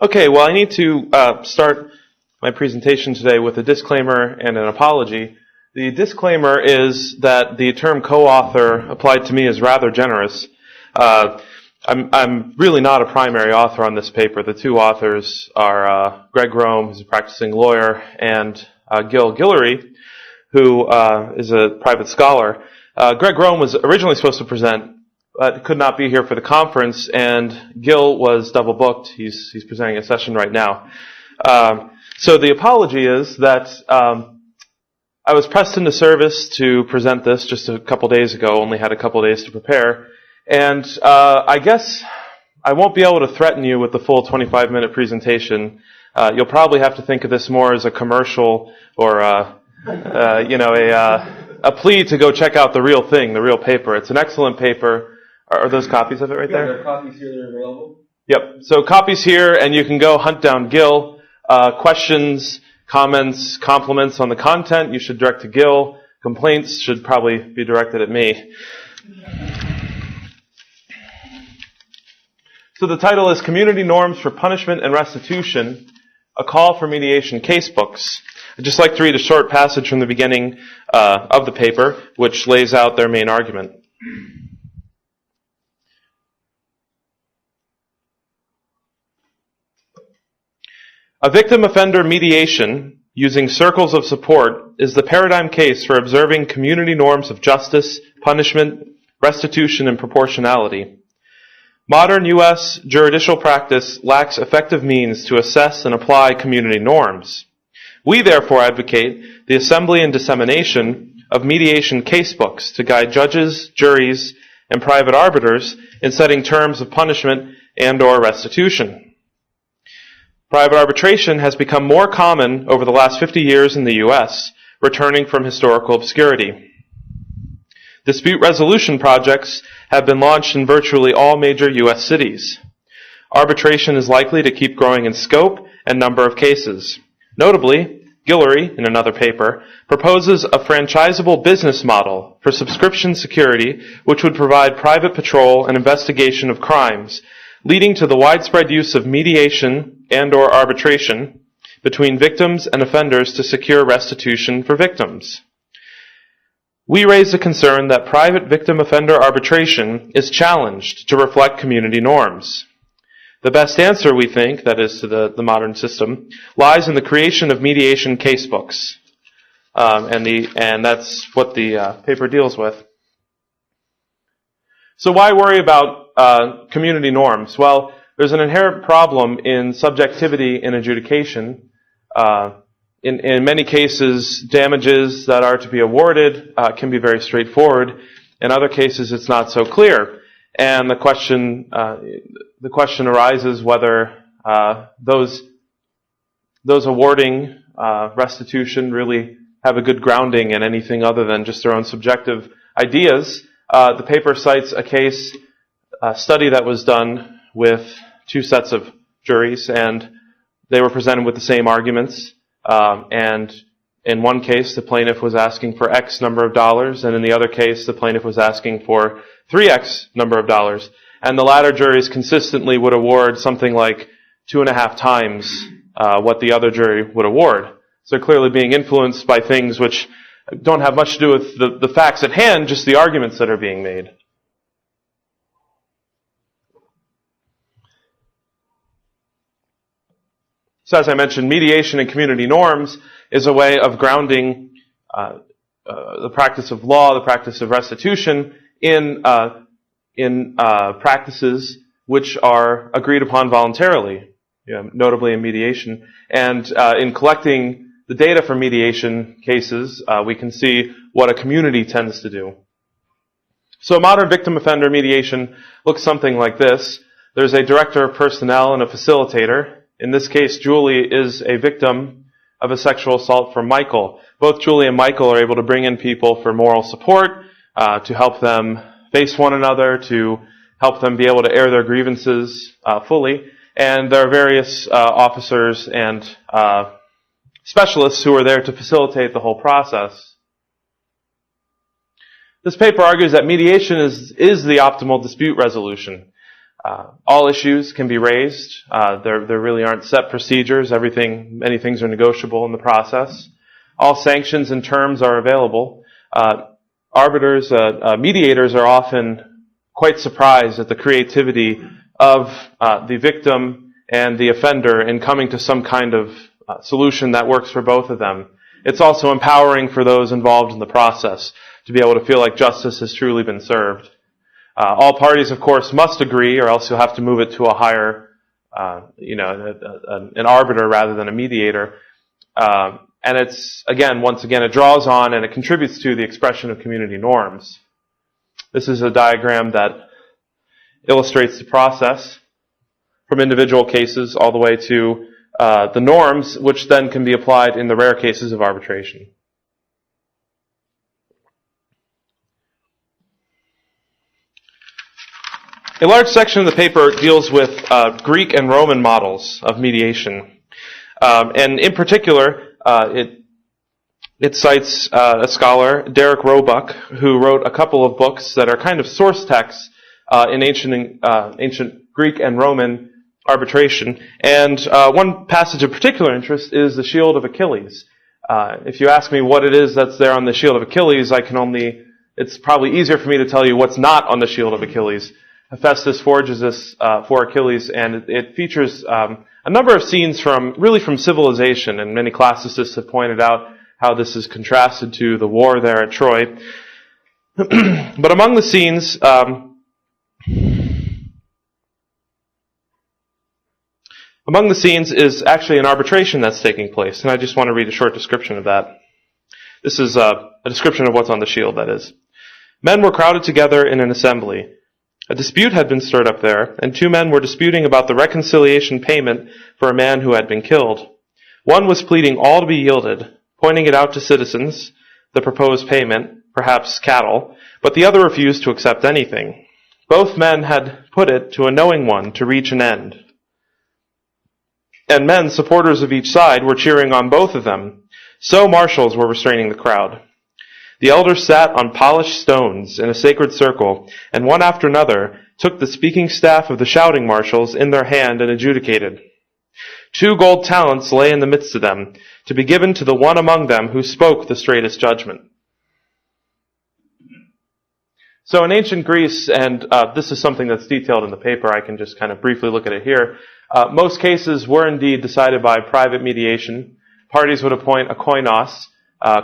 Okay, well, I need to start my presentation today with a disclaimer and an apology. The disclaimer is that the term co-author applied to me is rather generous. I'm really not a primary author on this paper. The two authors are Greg Rome, who's a practicing lawyer, and Gil Guillory, who is a private scholar. Greg Rome was originally supposed to present, but could not be here for the conference, and Gil was double booked. He's presenting a session right now. So the apology is that I was pressed into service to present this just a couple days ago, only had a couple days to prepare, and I guess I won't be able to threaten you with the full 25-minute presentation. You'll probably have to think of this more as a commercial or a plea to go check out the real thing, the real paper. It's an excellent paper. Are those copies of it right there? There are copies here that are available. Yep. So copies here, and you can go hunt down Gil. Questions, comments, compliments on the content, you should direct to Gil. Complaints should probably be directed at me. So the title is Community Norms for Punishment and Restitution, a Call for Mediation Casebooks. I'd just like to read a short passage from the beginning of the paper, which lays out their main argument. A victim-offender mediation using circles of support is the paradigm case for observing community norms of justice, punishment, restitution, and proportionality. Modern U.S. juridical practice lacks effective means to assess and apply community norms. We therefore advocate the assembly and dissemination of mediation casebooks to guide judges, juries, and private arbiters in setting terms of punishment and/or restitution. Private arbitration has become more common over the last 50 years in the U.S., returning from historical obscurity. Dispute resolution projects have been launched in virtually all major U.S. cities. Arbitration is likely to keep growing in scope and number of cases. Notably, Guillory, in another paper, proposes a franchisable business model for subscription security which would provide private patrol and investigation of crimes, leading to the widespread use of mediation and/or arbitration between victims and offenders to secure restitution for victims. We raise the concern that private victim-offender arbitration is challenged to reflect community norms. The best answer, we think, that is to the modern system, lies in the creation of mediation casebooks. And that's what the paper deals with. So why worry about community norms? Well, there's an inherent problem in subjectivity in adjudication. In many cases, damages that are to be awarded can be very straightforward. In other cases, it's not so clear. And the question arises whether those awarding restitution really have a good grounding in anything other than just their own subjective ideas. The paper cites a case study that was done with two sets of juries, and they were presented with the same arguments. And in one case, the plaintiff was asking for X number of dollars, and in the other case, the plaintiff was asking for 3X number of dollars. And the latter juries consistently would award something like 2.5 times what the other jury would award. So clearly being influenced by things which don't have much to do with the facts at hand, just the arguments that are being made. So as I mentioned, mediation and community norms is a way of grounding the practice of law, the practice of restitution in practices which are agreed upon voluntarily, notably in mediation. And in collecting the data for mediation cases, we can see what a community tends to do. So modern victim-offender mediation looks something like this. There's a director of personnel and a facilitator. In this case, Julie is a victim of a sexual assault from Michael. Both Julie and Michael are able to bring in people for moral support, to help them face one another, to help them be able to air their grievances fully. And there are various officers and specialists who are there to facilitate the whole process. This paper argues that mediation is the optimal dispute resolution. All issues can be raised. There really aren't set procedures. Many things are negotiable in the process. All sanctions and terms are available. Mediators are often quite surprised at the creativity of the victim and the offender in coming to some kind of solution that works for both of them. It's also empowering for those involved in the process to be able to feel like justice has truly been served. All parties, of course, must agree, or else you'll have to move it to a higher, an arbiter rather than a mediator. And once again, it draws on and it contributes to the expression of community norms. This is a diagram that illustrates the process from individual cases all the way to the norms, which then can be applied in the rare cases of arbitration. A large section of the paper deals with Greek and Roman models of mediation. And in particular, it cites a scholar, Derek Roebuck, who wrote a couple of books that are kind of source texts in ancient Greek and Roman arbitration. And one passage of particular interest is the Shield of Achilles. If you ask me what it is that's there on the Shield of Achilles, it's probably easier for me to tell you what's not on the Shield of Achilles. Hephaestus forges this for Achilles, and it features a number of scenes from civilization, and many classicists have pointed out how this is contrasted to the war there at Troy. But among the scenes, is actually an arbitration that's taking place, and I just want to read a short description of that. This is a description of what's on the shield, that is. Men were crowded together in an assembly. A dispute had been stirred up there, and two men were disputing about the reconciliation payment for a man who had been killed. One was pleading all to be yielded, pointing it out to citizens, the proposed payment, perhaps cattle, but the other refused to accept anything. Both men had put it to a knowing one to reach an end. And men, supporters of each side, were cheering on both of them. So marshals were restraining the crowd. The elders sat on polished stones in a sacred circle, and one after another took the speaking staff of the shouting marshals in their hand and adjudicated. 2 gold talents lay in the midst of them, to be given to the one among them who spoke the straightest judgment. So in ancient Greece, and this is something that's detailed in the paper, I can just kind of briefly look at it here, most cases were indeed decided by private mediation. Parties would appoint a koinos,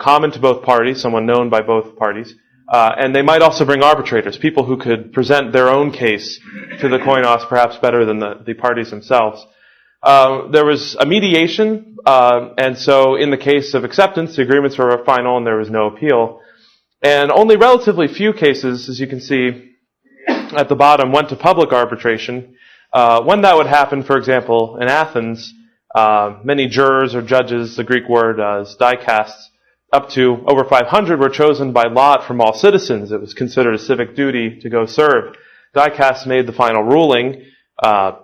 common to both parties, someone known by both parties, and they might also bring arbitrators, people who could present their own case to the koinos perhaps better than the parties themselves. There was a mediation, and so in the case of acceptance, the agreements were final and there was no appeal. And only relatively few cases, as you can see at the bottom, went to public arbitration. When that would happen, for example, in Athens, many jurors or judges, the Greek word is dikastes, up to over 500 were chosen by lot from all citizens. It was considered a civic duty to go serve. Dikastes made the final ruling.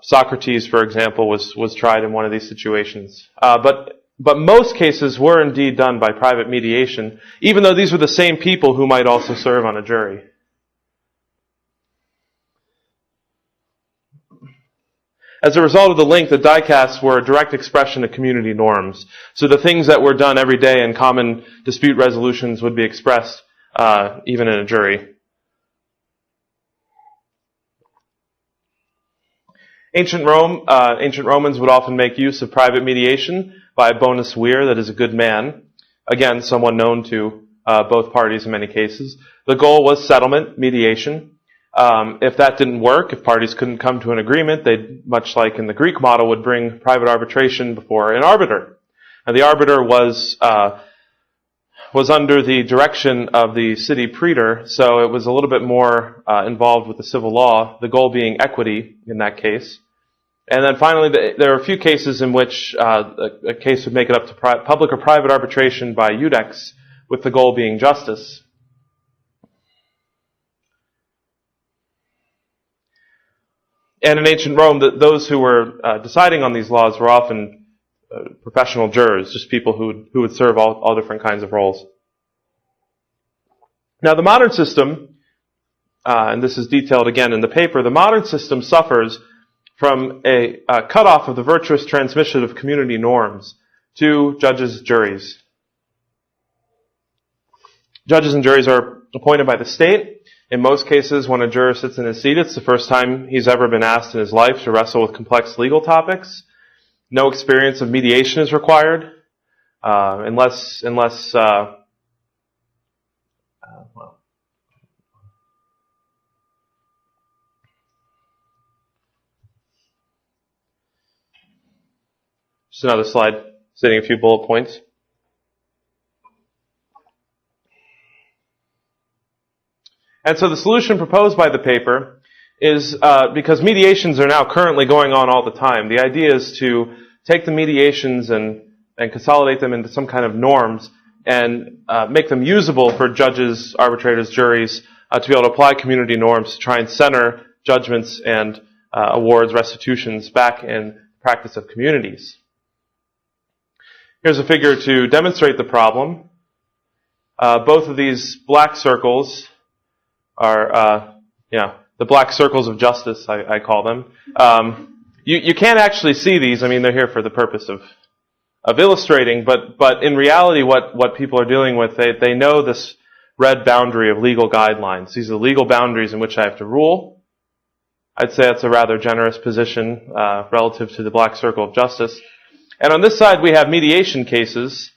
Socrates, for example, was tried in one of these situations. But most cases were indeed done by private mediation, even though these were the same people who might also serve on a jury. As a result of the link, the dikastes were a direct expression of community norms. So the things that were done every day in common dispute resolutions would be expressed even in a jury. Ancient Romans would often make use of private mediation by a bonus vir, that is a good man. Again, someone known to both parties in many cases. The goal was settlement, mediation. If that didn't work, if parties couldn't come to an agreement, they, much like in the Greek model, would bring private arbitration before an arbiter. And the arbiter was under the direction of the city praetor, so it was a little bit more involved with the civil law, the goal being equity in that case. And then finally, there are a few cases in which a case would make it up to public or private arbitration by iudex, with the goal being justice. And in ancient Rome, those who were deciding on these laws were often professional jurors, just people who would serve all different kinds of roles. Now, the modern system and this is detailed again in the paper, the modern system suffers from a cutoff of the virtuous transmission of community norms to judges, juries. Judges and juries are appointed by the state. In most cases, when a juror sits in his seat, it's the first time he's ever been asked in his life to wrestle with complex legal topics. No experience of mediation is required, unless just another slide stating a few bullet points. And so the solution proposed by the paper is, because mediations are now currently going on all the time, the idea is to take the mediations and consolidate them into some kind of norms and make them usable for judges, arbitrators, juries, to be able to apply community norms to try and center judgments and awards, restitutions back in the practice of communities. Here's a figure to demonstrate the problem. Both of these black circles are, the black circles of justice, I call them. You can't actually see these. I mean, they're here for the purpose of illustrating, but in reality, what people are dealing with, they know this red boundary of legal guidelines. These are the legal boundaries in which I have to rule. I'd say that's a rather generous position relative to the black circle of justice. And on this side, we have mediation cases,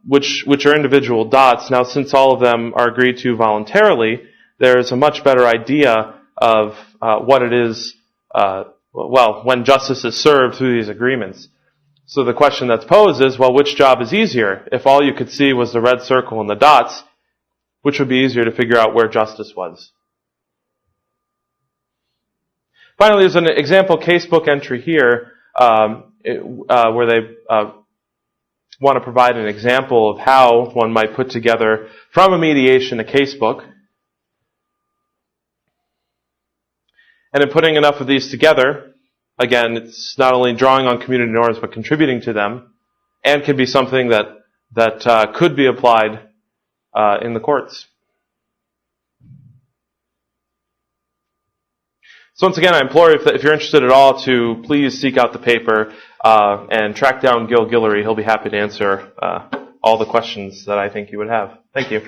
which are individual dots. Now, since all of them are agreed to voluntarily, there's a much better idea of what it is, when justice is served through these agreements. So the question that's posed is, well, which job is easier? If all you could see was the red circle and the dots, which would be easier to figure out where justice was? Finally, there's an example casebook entry here where they want to provide an example of how one might put together, from a mediation, a casebook. And in putting enough of these together, again, it's not only drawing on community norms, but contributing to them, and can be something that could be applied in the courts. So once again, I implore you, if you're interested at all, to please seek out the paper and track down Gil Guillory. He'll be happy to answer all the questions that I think you would have. Thank you.